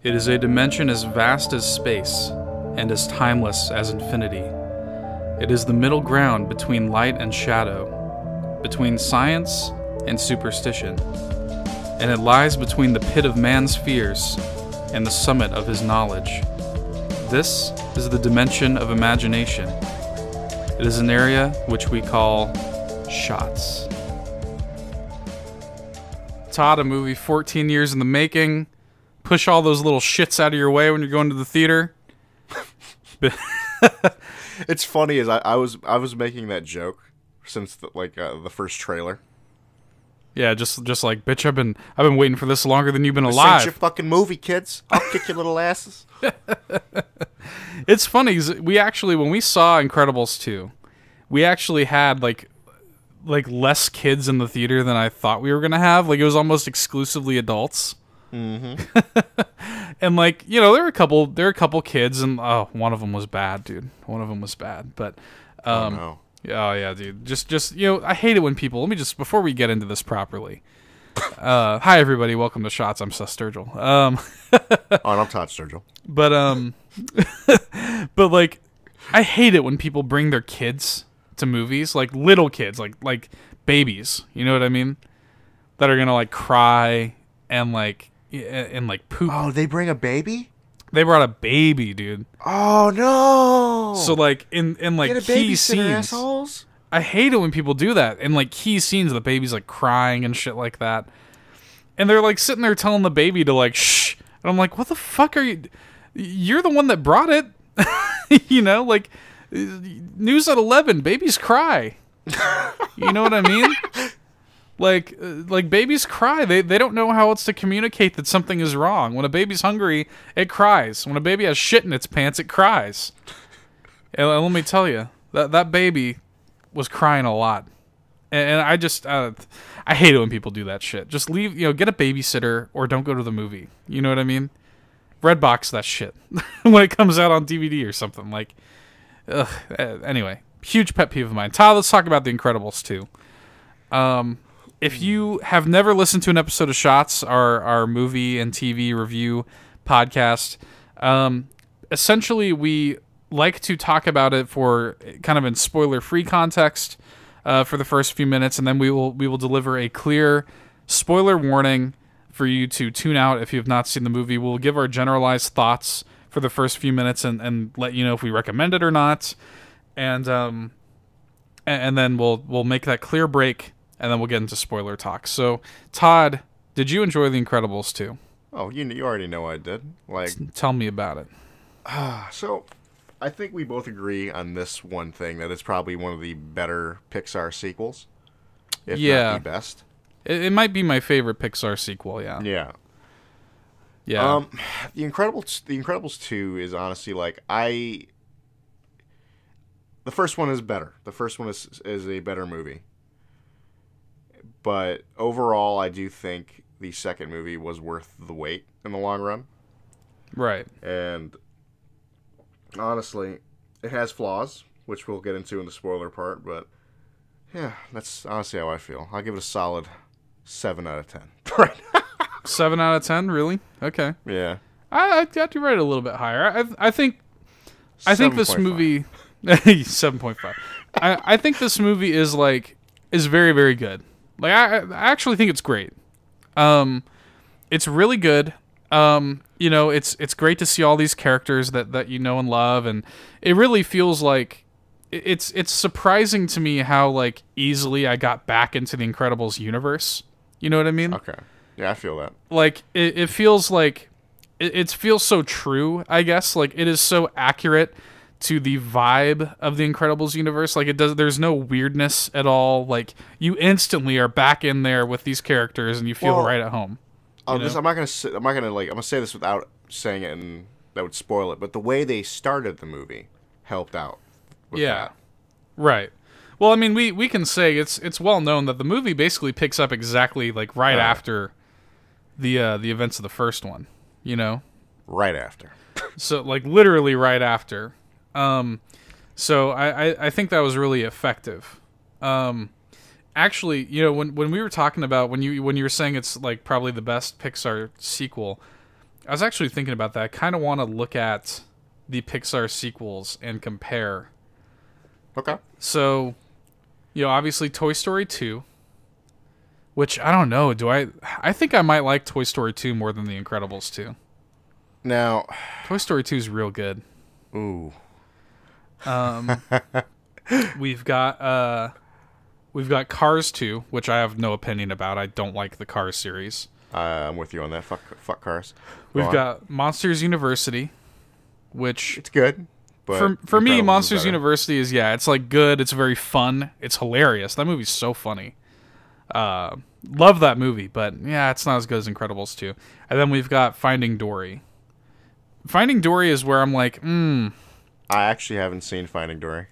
It is a dimension as vast as space, and as timeless as infinity. It is the middle ground between light and shadow, between science and superstition, and it lies between the pit of man's fears and the summit of his knowledge. This is the dimension of imagination. It is an area which we call shots. Todd, a movie 14 years in the making. Push all those little shits out of your way when you're going to the theater. It's funny as I was making that joke since the first trailer. Yeah, just like, bitch, I've been waiting for this longer than you've been This alive. ain't your fucking movie, kids. I'll kick your little asses. It's funny, 'cause we actually, when we saw Incredibles 2, we actually had like less kids in the theater than I thought we were gonna have. Like, it was almost exclusively adults. Mm-hmm. And there were a couple kids, and one of them was bad, dude. One of them was bad, but Oh no. oh yeah, dude. Just I hate it when people. Let me just, before we get into this properly. Hi everybody, welcome to Shots. I'm Seth Sturgill. And I'm Todd Sturgill. But but I hate it when people bring their kids to movies, like little kids, like babies. You know what I mean? That are gonna cry and poop. Oh, they bring a baby? They brought a baby, dude. Oh no! So in Get a key babysitter, scenes, assholes. I hate it when people do that. In key scenes, the baby's crying and shit like that, and they're sitting there telling the baby to shh, and I'm like, what the fuck are you? You're the one that brought it. News at 11, babies cry. You know what I mean? Like babies cry. They don't know how else to communicate that something is wrong. When a baby's hungry, it cries. When a baby has shit in its pants, it cries. And let me tell you, that baby was crying a lot. And I just I hate it when people do that shit. Just leave, get a babysitter or don't go to the movie. You know what I mean? Redbox that shit when it comes out on DVD or something. Anyway, huge pet peeve of mine. Todd, let's talk about The Incredibles 2. If you have never listened to an episode of Shots, our movie and TV review podcast, essentially we like to talk about it for kind of in spoiler-free context for the first few minutes, and then we will deliver a clear spoiler warning for you to tune out if you have not seen the movie. We'll give our generalized thoughts for the first few minutes and let you know if we recommend it or not, and then we'll make that clear break. And then we'll get into spoiler talk. So, Todd, did you enjoy The Incredibles 2? Oh, you already know I did. Tell me about it. So, I think we both agree on this one thing, that it's probably one of the better Pixar sequels, if not the best. It might be my favorite Pixar sequel. Yeah. Yeah. Yeah. The Incredibles 2 is honestly the first one is better. The first one is a better movie. But overall, I do think the second movie was worth the wait in the long run. Right. And honestly, it has flaws, which we'll get into in the spoiler part. But yeah, that's honestly how I feel. I'll give it a solid 7 out of 10. Right. 7 out of 10, really? Okay. Yeah. I'd have to rate it a little bit higher. I think this movie 7.5. I think this movie is very, very good. I actually think it's great. It's really good. It's great to see all these characters that you know and love, and it really feels like it's surprising to me how easily I got back into the Incredibles universe. You know what I mean? Okay. Yeah, I feel that. It feels it feels so true, I guess. It is so accurate to the vibe of the Incredibles universe. There's no weirdness at all. You instantly are back in there with these characters and you feel right at home. I'm gonna say this without saying it, and that would spoil it, but the way they started the movie helped out with that. Right. Well, I mean, we can say it's well known that the movie basically picks up exactly right after the events of the first one, Right after. So literally right after. So I think that was really effective. Actually, when we were talking about when you were saying it's probably the best Pixar sequel, I was actually thinking about that. I kind of want to look at the Pixar sequels and compare. Okay. So, obviously Toy Story 2, which I don't know. I think I might like Toy Story 2 more than The Incredibles 2. Now, Toy Story 2 is real good. Ooh. We've got Cars 2, which I have no opinion about. I don't like the Cars series. I'm with you on that. Fuck Cars. We've got Monsters University, which it's good. But for me, Monsters University is it's like good. It's very fun. It's hilarious. That movie's so funny. Love that movie, but it's not as good as Incredibles 2. And then we've got Finding Dory. Finding Dory is where I'm like, I actually haven't seen Finding Dory.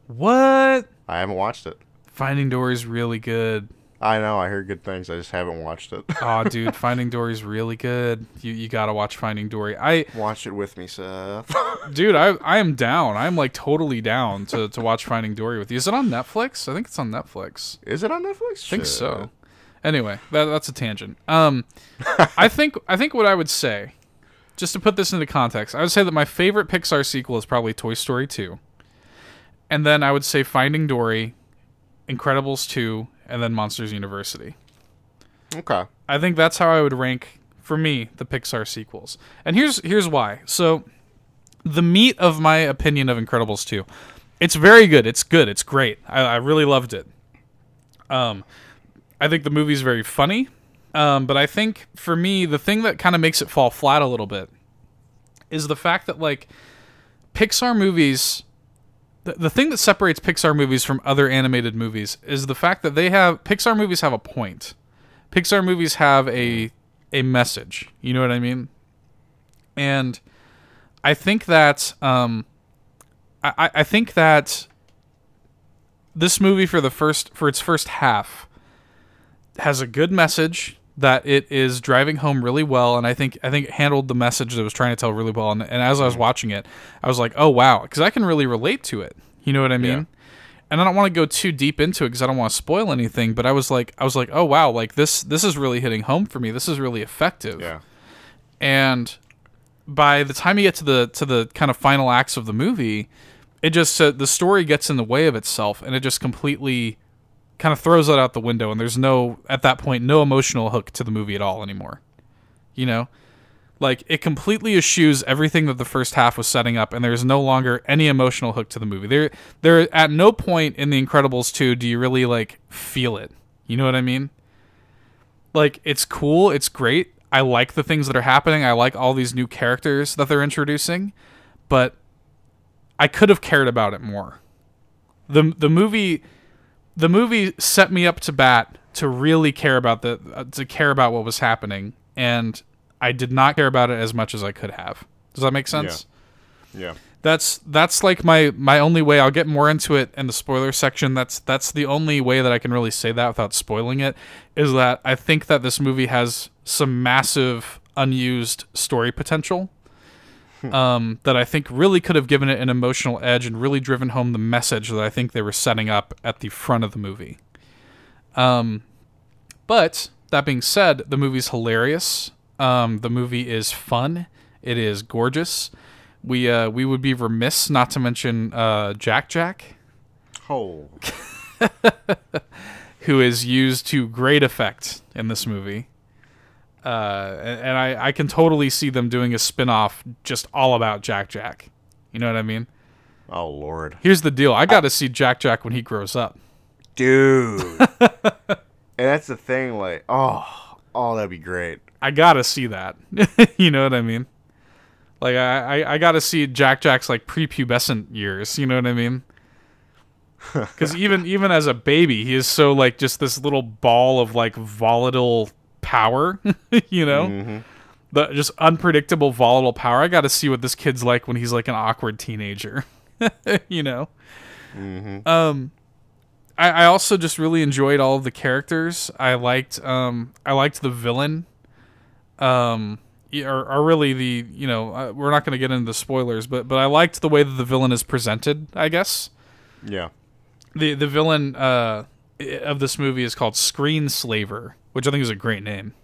What? I haven't watched it. Finding Dory is really good. I know. I heard good things. I just haven't watched it. Oh, dude, Finding Dory is really good. You gotta watch Finding Dory. Watch it with me, Seth. Dude, I am down. I'm like totally down to watch Finding Dory with you. Is it on Netflix? I think it's on Netflix. Is it on Netflix? I think so. Anyway, that's a tangent. I think what I would say, just to put this into context, I would say that my favorite Pixar sequel is probably Toy Story 2. And then I would say Finding Dory, Incredibles 2, and then Monsters University. Okay. I think that's how I would rank, for me, the Pixar sequels. And here's why. So, the meat of my opinion of Incredibles 2, it's very good. It's good. It's great. I really loved it. I think the movie's very funny. But I think, for me, the thing that kind of makes it fall flat a little bit is the fact that, like, Pixar movies... The thing that separates Pixar movies from other animated movies is the fact that Pixar movies have a point. Pixar movies have a message. You know what I mean? And I think that I think that this movie for its first half has a good message that it is driving home really well, and I think it handled the message that it was trying to tell really well. And as I was watching it, I was like, oh wow, because I can really relate to it. You know what I mean? Yeah. And I don't want to go too deep into it because I don't want to spoil anything. But I was like, oh wow, like this is really hitting home for me. This is really effective. Yeah. And by the time you get to the kind of final acts of the movie, it just the story gets in the way of itself, and it just completely kind of throws it out the window, and there's at that point no emotional hook to the movie at all anymore. You know? Like, it completely eschews everything that the first half was setting up, and there's no longer any emotional hook to the movie. There at no point in The Incredibles 2 do you really, like, feel it. You know what I mean? Like, it's cool, it's great. I like the things that are happening. I like all these new characters that they're introducing, but I could have cared about it more. The movie set me up to bat to really care about what was happening, and I did not care about it as much as I could have. Does that make sense? Yeah. That's like my only way. I'll get more into it in the spoiler section. That's the only way that I can really say that without spoiling it, is that I think that this movie has some massive unused story potential that I think really could have given it an emotional edge and really driven home the message that I think they were setting up at the front of the movie. But that being said, the movie's hilarious. The movie is fun. It is gorgeous. We would be remiss not to mention Jack. Oh. Who is used to great effect in this movie. And I can totally see them doing a spin-off just all about Jack. You know what I mean? Oh, Lord. Here's the deal. I got to see Jack when he grows up. Dude. And that's the thing, like, oh, that'd be great. I got to see that. You know what I mean? Like, I got to see Jack's, like, prepubescent years. You know what I mean? Because even as a baby, he is so, like, just this little ball of, like, volatile power, you know? Mm-hmm. The just unpredictable, volatile power. I got to see what this kid's like when he's, like, an awkward teenager. You know? Mm-hmm. I also just really enjoyed all of the characters. I liked the villain. Or really the, you know, we're not going to get into the spoilers, but I liked the way that the villain is presented, I guess. Yeah. The villain of this movie is called Screen Slaver, which I think is a great name.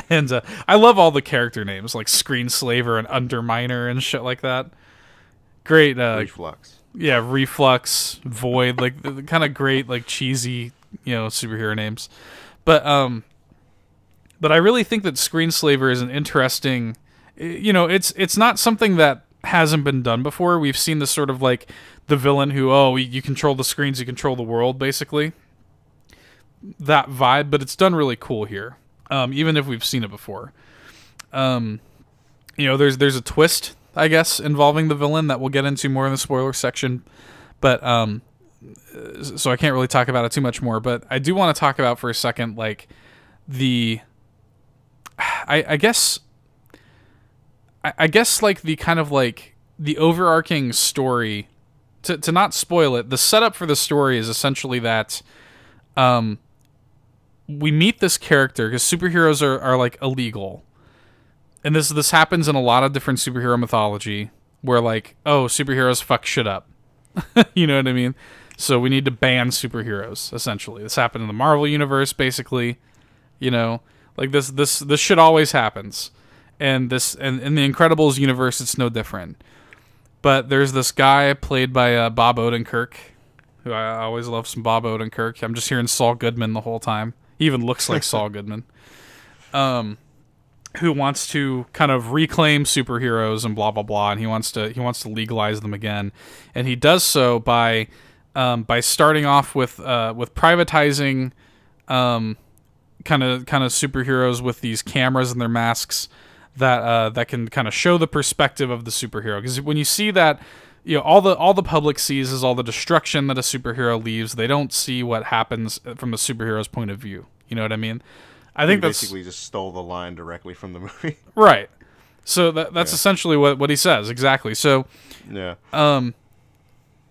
And I love all the character names, like Screenslaver and Underminer and shit like that. Great. Reflux. Yeah, Reflux, Void, like the kind of great, like cheesy, superhero names. But I really think that Screenslaver is an interesting, it's not something that hasn't been done before. We've seen this sort of like the villain who, you control the screens, you control the world, basically. That vibe, but it's done really cool here. Even if we've seen it before. There's a twist, I guess, involving the villain that we'll get into more in the spoiler section. But so I can't really talk about it too much more. But I do want to talk about for a second, like I guess like the kind of like the overarching story. To not spoil it, the setup for the story is essentially that we meet this character because superheroes are like illegal. And this happens in a lot of different superhero mythology where like, superheroes fuck shit up. You know what I mean? So we need to ban superheroes, essentially. This happened in the Marvel universe, basically. Like this shit always happens. And in the Incredibles universe, it's no different. But there's this guy played by Bob Odenkirk, who I always love some Bob Odenkirk. I'm just hearing Saul Goodman the whole time. He even looks like Saul Goodman. Who wants to kind of reclaim superheroes and blah blah blah, and he wants to legalize them again, and he does so by starting off with privatizing kind of superheroes with these cameras and their masks that can kind of show the perspective of the superhero. Because when you see that, all the public sees is all the destruction that a superhero leaves. They don't see what happens from the superhero's point of view. You know what I mean? I think that's basically just stole the line directly from the movie. Right. So that's essentially what he says. Exactly. So yeah.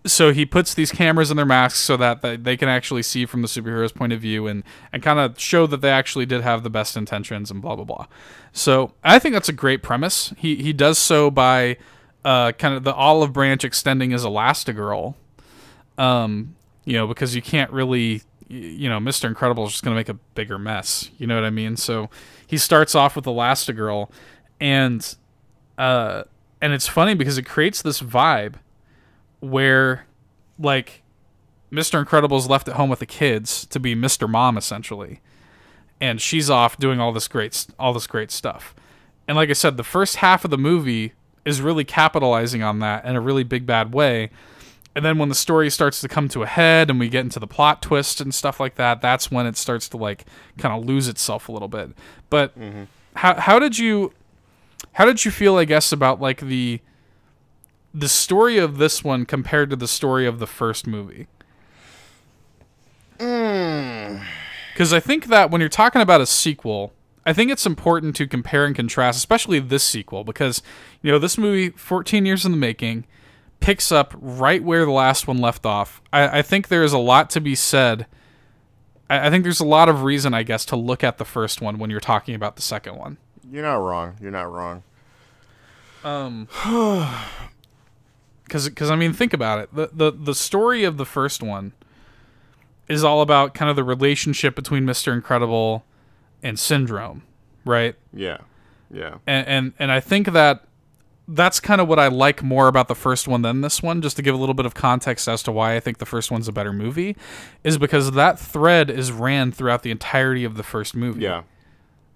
So he puts these cameras in their masks so that they can actually see from the superhero's point of view and kind of show that they actually did have the best intentions and blah blah blah. So I think that's a great premise. He does so by kind of the olive branch extending his Elastigirl. Because you can't really. Mr. Incredible is just going to make a bigger mess. You know what I mean? So he starts off with Elastigirl, and it's funny because it creates this vibe where, like, Mr. Incredible is left at home with the kids to be Mr. Mom, essentially, and she's off doing all this great stuff. And like I said, the first half of the movie is really capitalizing on that in a really big bad way. And then when the story starts to come to a head and we get into the plot twist and stuff like that, that's when it starts to like kind of lose itself a little bit. But how did you feel, I guess, about like the story of this one compared to the story of the first movie? Because I think that when you're talking about a sequel, I think it's important to compare and contrast, especially this sequel, because this movie, 14 years in the making, picks up right where the last one left off. I think there is a lot to be said. I think there's a lot of reason, I guess, to look at the first one when you're talking about the second one. You're not wrong. Because I mean, think about it. The story of the first one is all about kind of the relationship between Mr. Incredible and Syndrome, right? Yeah. And I think that's kind of what I like more about the first one than this one, just to give a little bit of context as to why I think the first one's a better movie, is because that thread is ran throughout the entirety of the first movie. Yeah.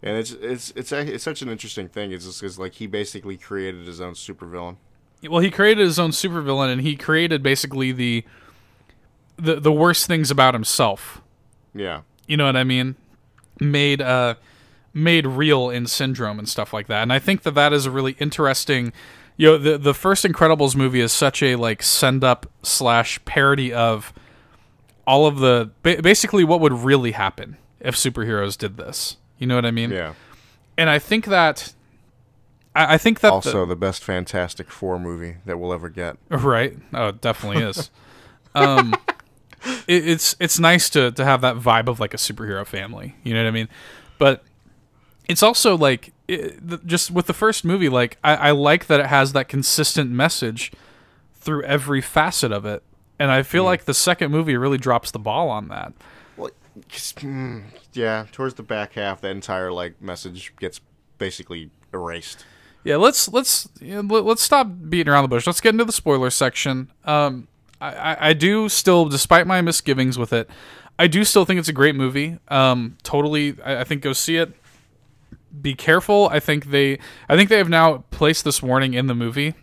And it's such an interesting thing. It's just because like he basically created his own supervillain. Well, he created his own supervillain, and he created basically the worst things about himself. Yeah. You know what I mean? Made real in Syndrome and stuff like that. And I think that is a really interesting. The first Incredibles movie is such a like send up / parody of all of the basically what would really happen if superheroes did this. You know what I mean? Yeah. And I think that also the best Fantastic Four movie that we'll ever get. Right? Oh, it definitely is. It's nice to have that vibe of like a superhero family. You know what I mean? But it's also like just with the first movie, like I like that it has that consistent message through every facet of it, and I feel like the second movie really drops the ball on that. Well, Yeah, towards the back half, that entire like message gets basically erased. Yeah, let's stop beating around the bush. Let's get into the spoiler section. I do still, despite my misgivings with it, I do still think it's a great movie. Totally, I think go see it. Be careful. I think they have now placed this warning in the movie.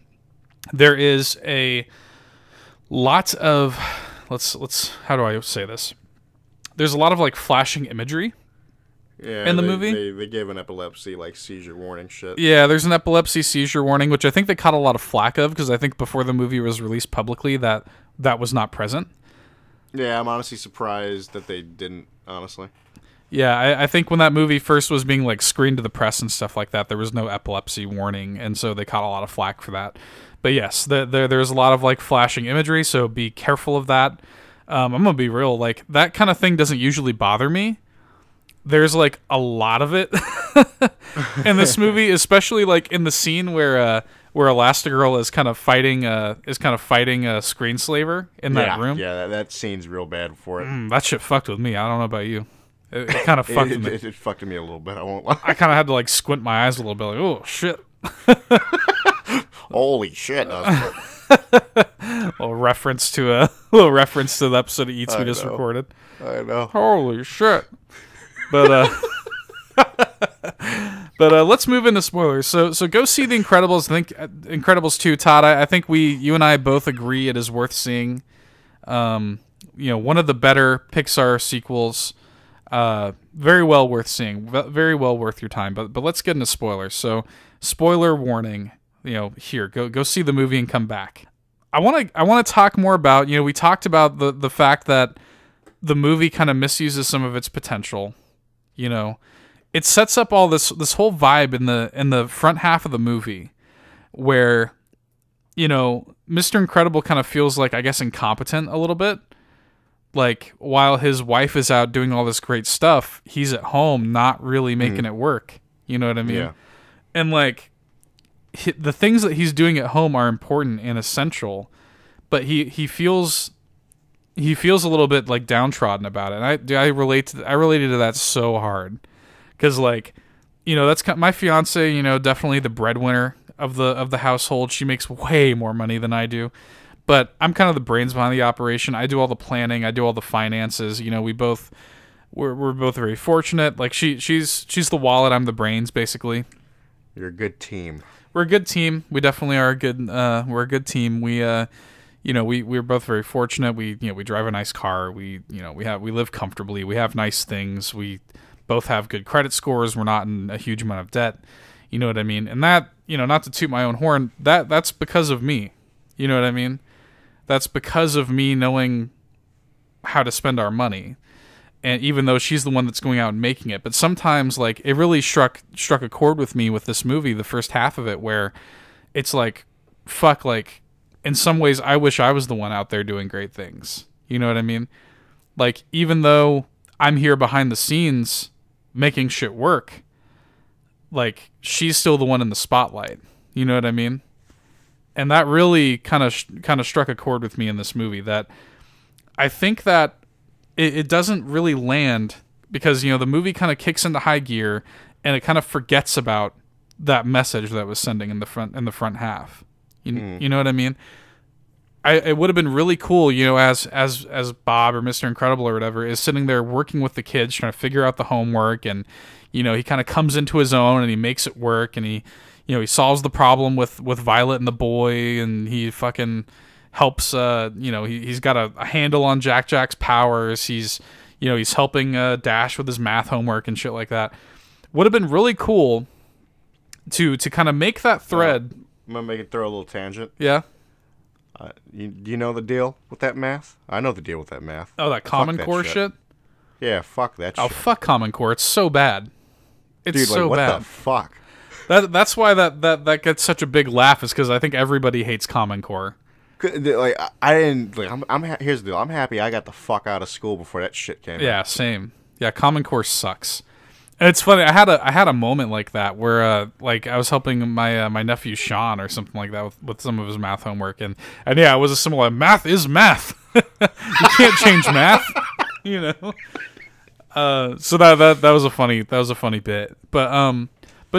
There is a lot of let's how do I say this? There's a lot of like flashing imagery. Yeah, in the movie, they gave an epilepsy like seizure warning shit. Yeah, there's an epilepsy seizure warning, which I think they caught a lot of flack of because I think before the movie was released publicly that was not present. Yeah, I'm honestly surprised that they didn't. Honestly. Yeah, I think when that movie first was being like screened to the press and stuff like that, there was no epilepsy warning, and so they caught a lot of flack for that. But yes, there's a lot of like flashing imagery, so be careful of that. I'm gonna be real, like that kind of thing doesn't usually bother me. There's like a lot of it in this movie, especially like in the scene where Elastigirl is kind of fighting a screenslaver in that room. Yeah, that scene's real bad for it. That shit fucked with me. I don't know about you. It kind of fucked with me. It fucked me a little bit. I won't lie. I kind of had to like squint my eyes a little bit, like, oh shit. Holy shit! little reference to the episode of Eats we just recorded. I know. Holy shit! But let's move into spoilers. So go see The Incredibles. I think Incredibles 2, Todd. I think you and I both agree it is worth seeing. One of the better Pixar sequels. Very well worth seeing. Very well worth your time. But let's get into spoilers. So spoiler warning. Here, go see the movie and come back. I want to talk more about. We talked about the fact that the movie kind of misuses some of its potential. It sets up all this whole vibe in the front half of the movie where, Mr. Incredible kind of feels like, I guess, incompetent a little bit. Like, while his wife is out doing all this great stuff, he's at home not really making it work. You know what I mean? Yeah. And, like, the things that he's doing at home are important and essential, but he feels a little bit like downtrodden about it. And I related to that so hard because that's my fiance. Definitely the breadwinner of the household. She makes way more money than I do, but I'm kind of the brains behind the operation. I do all the planning. I do all the finances. We're both very fortunate. Like she's the wallet. I'm the brains, basically. You're a good team. We're a good team. We definitely are a good. We're a good team. We're both very fortunate. We drive a nice car. We live comfortably. We have nice things. We both have good credit scores. We're not in a huge amount of debt. You know what I mean? And that, not to toot my own horn, that's because of me. You know what I mean? That's because of me knowing how to spend our money. And even though she's the one that's going out and making it, but sometimes like it really struck a chord with me with this movie, the first half of it, where it's like, fuck, like in some ways I wish I was the one out there doing great things. You know what I mean? Like, even though I'm here behind the scenes making shit work, like she's still the one in the spotlight. You know what I mean? And that really kind of struck a chord with me in this movie, that I think that it doesn't really land because, the movie kind of kicks into high gear and it kind of forgets about that message that it was sending in the front half. You know what I mean? It would have been really cool, as Bob or Mr. Incredible or whatever is sitting there working with the kids, trying to figure out the homework, and he kind of comes into his own and he makes it work, and he solves the problem with Violet and the boy, and he fucking helps. He's got a handle on Jack's powers. He's helping Dash with his math homework and shit like that. Would have been really cool to kind of make that thread. I'm gonna make it throw a little tangent. Yeah. Do you know the deal with that math? I know the deal with that math. Oh, that Common Core shit? Yeah, fuck that shit. Oh, fuck Common Core. It's so bad. It's Dude, so what bad. The fuck? That's why that gets such a big laugh, is because I think everybody hates Common Core. Like, I didn't. Like, here's the deal. I'm happy I got the fuck out of school before that shit came out. Yeah, same. Yeah, Common Core sucks. And it's funny. I had a moment like that where I was helping my nephew Sean or something like that with some of his math homework, and yeah, it was a similar math is math. You can't change math, So that was a funny bit, but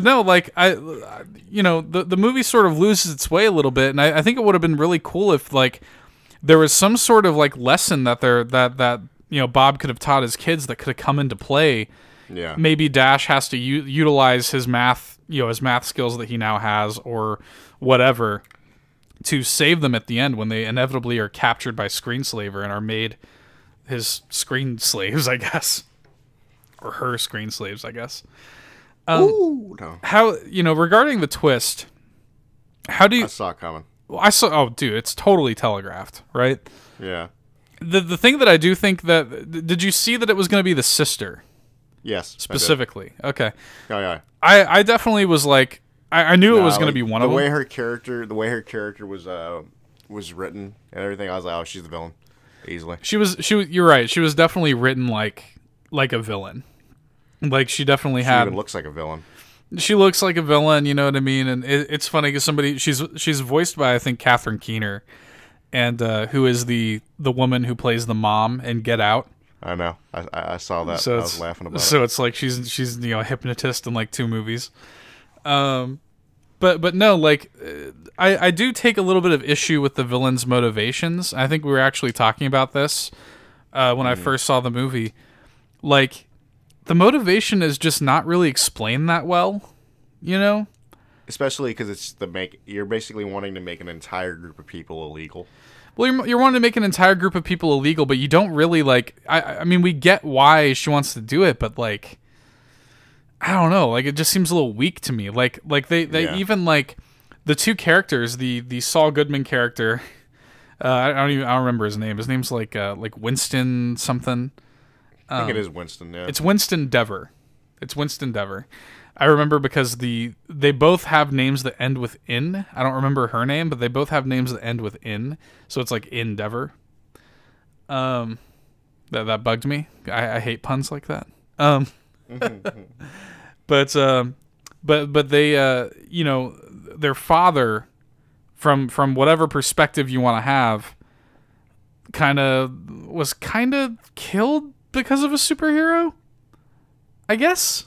no, like the movie sort of loses its way a little bit, and I think it would have been really cool if like there was some sort of like lesson that Bob could have taught his kids that could have come into play. Yeah. Maybe Dash has to utilize his math skills that he now has, or whatever, to save them at the end when they inevitably are captured by Screenslaver and are made his screen slaves, I guess, or her screen slaves, I guess. Ooh, no. How regarding the twist? How do you? I saw it coming. I saw. Oh, dude, it's totally telegraphed, right? Yeah. The thing that I do think that did you see that it was going to be the sister? Yes. Specifically. Okay. Oh yeah. I definitely was like I knew it was going to be one of them. The way her character was written and everything, I was like, oh, she's the villain, easily. She was. You're right. She was definitely written like a villain. Like she definitely She had. even looks like a villain. She looks like a villain. You know what I mean? And it's funny because she's voiced by I think Catherine Keener, and who is the woman who plays the mom in Get Out. I know. I saw that. So I was laughing about it. So it's like she's a hypnotist in like 2 movies. But no, like I do take a little bit of issue with the villain's motivations. I think we were actually talking about this when I first saw the movie. Like the motivation is just not really explained that well, Especially because you're basically wanting to make an entire group of people illegal. Well, you're wanting to make an entire group of people illegal, but you don't really like. I mean, we get why she wants to do it, but like, I don't know. Like, it just seems a little weak to me. Like they even like the 2 characters, the Saul Goodman character. I don't remember his name. His name's like Winston something. I think it is Winston. Yeah, it's Winston Dever. I remember because they both have names that end with "in." I don't remember her name, but they both have names that end with "in," so it's like Endeavor. That bugged me. I hate puns like that. But they their father, from whatever perspective you want to have, was killed because of a superhero, I guess.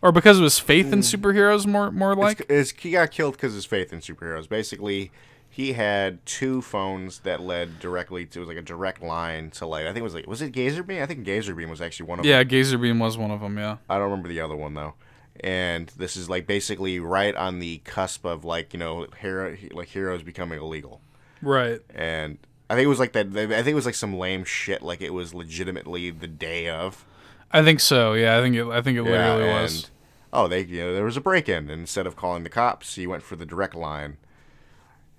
Or because of his faith in superheroes, more like? He got killed because of his faith in superheroes. Basically, he had 2 phones that led directly to, it was like a direct line to like, I think it was was it Gazerbeam? I think Gazerbeam was actually one of them. Yeah, Gazerbeam was one of them, yeah. I don't remember the other one, though. And this is like basically right on the cusp of heroes becoming illegal. Right. And I think it was like that, I think it was like some lame shit, like it was legitimately the day of. I think so, yeah. I think it literally was. Oh, there was a break-in, and instead of calling the cops, he went for the direct line,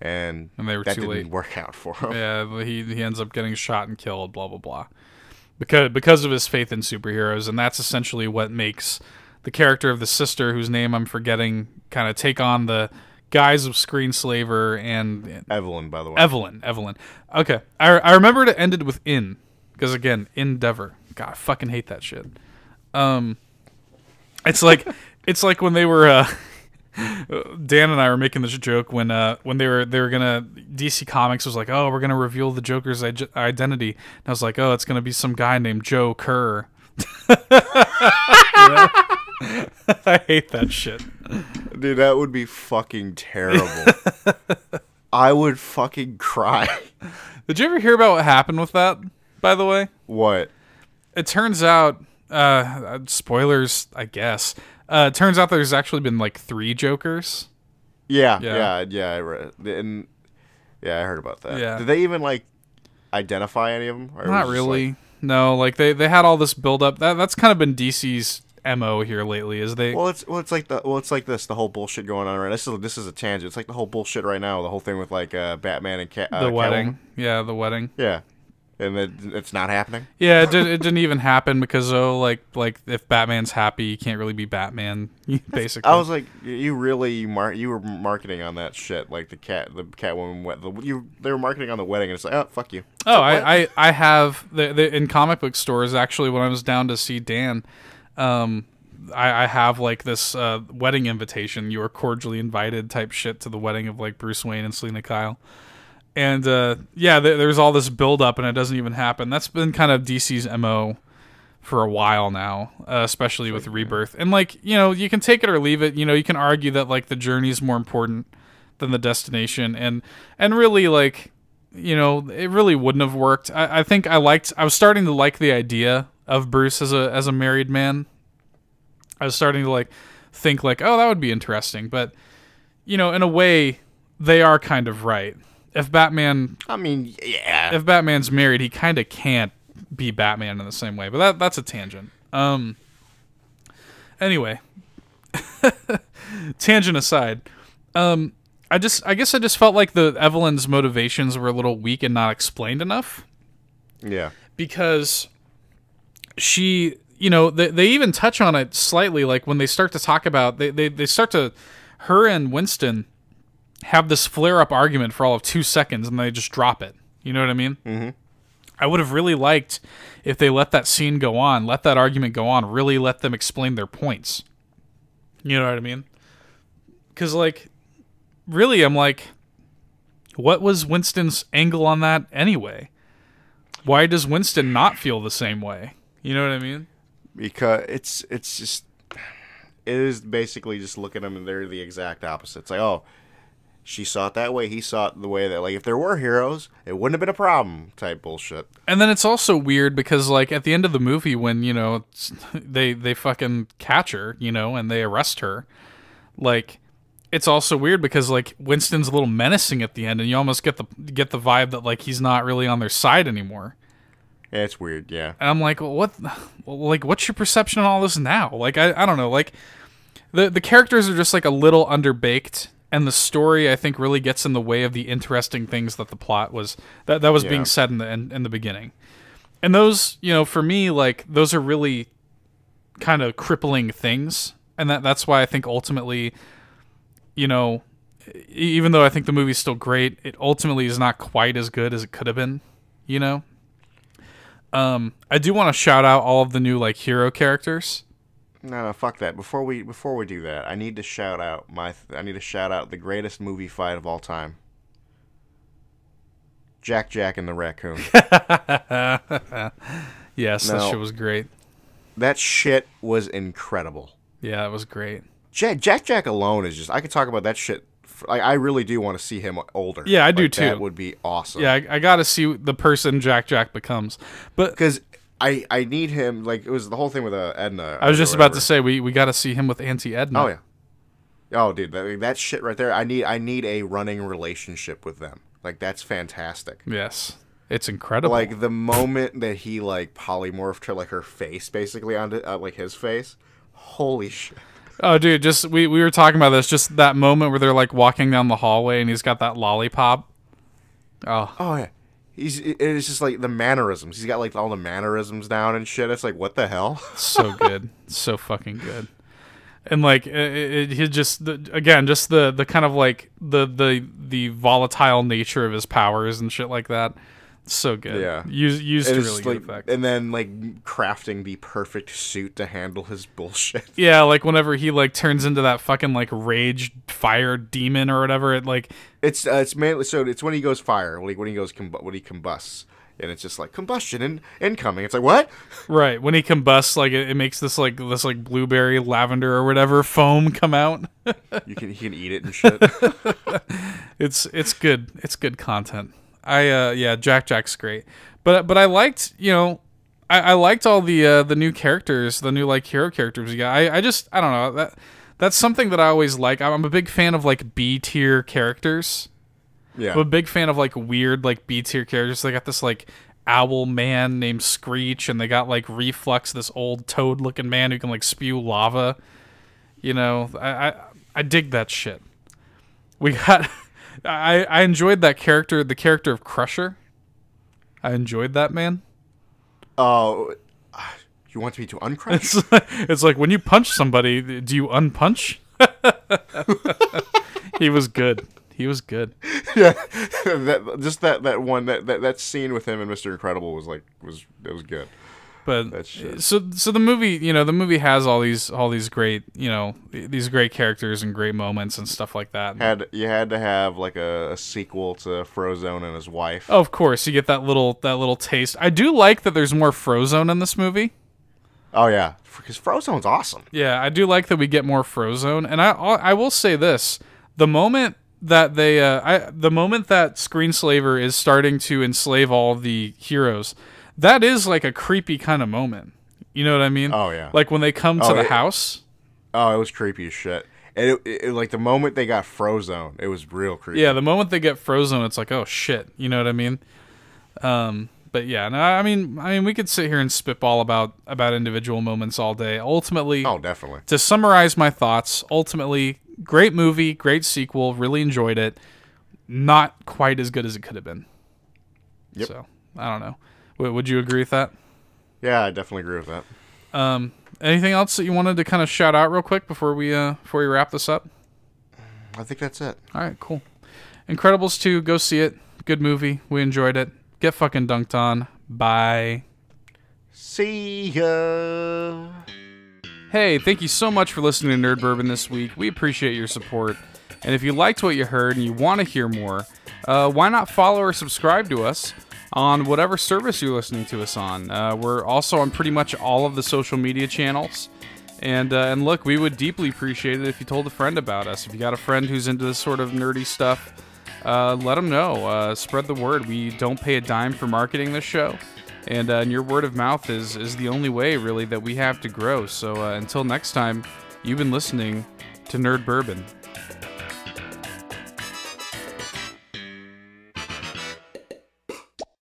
and they were that too late. Didn't work out for him. Yeah, he ends up getting shot and killed. Blah blah blah, because of his faith in superheroes, and that's essentially what makes the character of the sister, whose name I'm forgetting, kind of take on the guise of Screenslaver and Evelyn, by the way. Evelyn. Okay, I remember it ended with "in" because again, Endeavor. God, I fucking hate that shit. It's like when they were Dan and I were making this joke when they were gonna, DC Comics was like, oh, we're gonna reveal the Joker's identity, and I was like, oh, it's gonna be some guy named Joe Kerr. I hate that shit, dude. That would be fucking terrible. I would fucking cry. Did you ever hear about what happened with that, by the way? What? It turns out, spoilers, I guess. It turns out there's actually been like 3 Jokers. Yeah. I read it. And yeah, I heard about that. Yeah. Did they even like identify any of them? Or not really. No, like they had all this build up. That's kind of been DC's MO here lately. Is they? It's like this. The whole bullshit going on right. This is a tangent. It's like the whole bullshit right now. The whole thing with like Batman and the wedding. Catwoman. Yeah, the wedding. Yeah. And it's not happening. Yeah, it didn't even happen because like if Batman's happy, you can't really be Batman. Basically, I was like, you were marketing on that shit, like the Catwoman. They were marketing on the wedding, and it's like, oh, fuck you. Oh, I have in comic book stores actually. When I was down to see Dan, I have like this wedding invitation. You are cordially invited type shit to the wedding of like Bruce Wayne and Selena Kyle. And there's all this build up, and it doesn't even happen. That's been kind of DC's MO for a while now, especially with Rebirth. And like, you know, you can take it or leave it. You know, you can argue that like the journey is more important than the destination, and really, like, you know, it really wouldn't have worked. I think I was starting to like the idea of Bruce as a married man. I was starting to like think like, oh, that would be interesting. But, you know, in a way, they are kind of right. If Batman, I mean, yeah, if Batman's married, he kind of can't be Batman in the same way. But that's a tangent. Anyway, tangent aside, I guess I just felt like the Evelyn's motivations were a little weak and not explained enough. Yeah, because she, you know, they even touch on it slightly, like when they start to talk about, they start to, her and Winston have this flare-up argument for all of 2 seconds, and they just drop it. You know what I mean? Mm-hmm. I would have really liked if they let that scene go on, let that argument go on, really let them explain their points. You know what I mean? Because, like, really, I'm like, what was Winston's angle on that anyway? Why does Winston not feel the same way? You know what I mean? Because it is basically just look at them and they're the exact opposite. It's like, oh, she saw it that way, he saw it the way that, like, if there were heroes, it wouldn't have been a problem type bullshit. And then it's also weird because, like, at the end of the movie when, you know, they fucking catch her, you know, and they arrest her, like, it's also weird because, like, Winston's a little menacing at the end, and you almost get the vibe that, like, he's not really on their side anymore. Yeah, it's weird, yeah. And I'm like, well, what's your perception on all this now? Like, I don't know, like, the characters are just, like, a little underbaked. And the story, I think, really gets in the way of the interesting things that the plot was that was being said in the beginning. And those, you know, for me, like, those are really kind of crippling things. And that's why I think ultimately, you know, even though I think the movie's still great, it ultimately is not quite as good as it could have been, you know? I do want to shout out all of the new, like, hero characters. No, fuck that. Before we do that, I need to shout out the greatest movie fight of all time. Jack and the Raccoon. Yes, that shit was great. That shit was incredible. Yeah, it was great. Jack alone is just, I could talk about that shit. I really do want to see him older. Yeah, I do too. That would be awesome. Yeah, I got to see the person Jack becomes. But because I need him, like, it was the whole thing with Edna. I was just about to say, we got to see him with Auntie Edna. Oh, yeah. Oh, dude, that shit right there, I need a running relationship with them. Like, that's fantastic. Yes. It's incredible. Like, the moment that he, like, polymorphed her, like, her face, basically, onto, like, his face. Holy shit. Oh, dude, just, we were talking about this, just that moment where they're, like, walking down the hallway and he's got that lollipop. Oh, yeah. It's just like the mannerisms. He's got like all the mannerisms down and shit. It's like, what the hell? So good. So fucking good. And like he just the kind of like the volatile nature of his powers and shit like that. So good. Yeah. Used to really good effect. And then like crafting the perfect suit to handle his bullshit. Yeah, like whenever he like turns into that fucking like rage fire demon or whatever, it like it's mainly so it's when he goes fire, like when he combusts. And it's just like combustion incoming. It's like, what? Right. When he combusts, like it makes this blueberry lavender or whatever foam come out. He can eat it and shit. It's good. It's good content. Jack's great. But I liked, you know, I liked all the new characters, the new like hero characters you got. I don't know, that's something that I always like. I'm a big fan of like B tier characters. Yeah. I'm a big fan of like weird like B tier characters. They got this like owl man named Screech, and they got like Reflux, this old toad looking man who can like spew lava. You know, I dig that shit. We got I enjoyed that character, the character of Crusher. I enjoyed that man. Oh, you want me to uncrush? It's like when you punch somebody, do you unpunch? He was good. He was good. Yeah, that scene with him and Mr. Incredible was good. But so the movie has all these great, you know, these great characters and great moments and stuff like that. You had to have like a sequel to Frozone and his wife. Oh, of course, you get that little taste. I do like that there's more Frozone in this movie. Oh yeah, because Frozone's awesome. Yeah, I do like that we get more Frozone, and I will say this: the moment that the moment that Screenslaver is starting to enslave all the heroes, that is like a creepy kind of moment. You know what I mean? Oh yeah. Like when they come to the house. Oh, it was creepy as shit. And it like the moment they got Frozone, it was real creepy. Yeah, the moment they get Frozone, it's like, oh shit. You know what I mean? But yeah, no, I mean, we could sit here and spitball about individual moments all day. Ultimately, oh, definitely. To summarize my thoughts, ultimately, great movie, great sequel, really enjoyed it. Not quite as good as it could have been. Yep. So I don't know. Would you agree with that? Yeah, I definitely agree with that. Anything else that you wanted to kind of shout out real quick before we wrap this up? I think that's it. All right, cool. Incredibles 2, go see it. Good movie. We enjoyed it. Get fucking dunked on. Bye. See ya. Hey, thank you so much for listening to Nerd Bourbon this week. We appreciate your support. And if you liked what you heard and you want to hear more, why not follow or subscribe to us on whatever service you're listening to us on. We're also on pretty much all of the social media channels. And look, we would deeply appreciate it if you told a friend about us. If you got a friend who's into this sort of nerdy stuff, let them know. Spread the word. We don't pay a dime for marketing this show. And your word of mouth is the only way, really, that we have to grow. So until next time, you've been listening to Nerd Bourbon.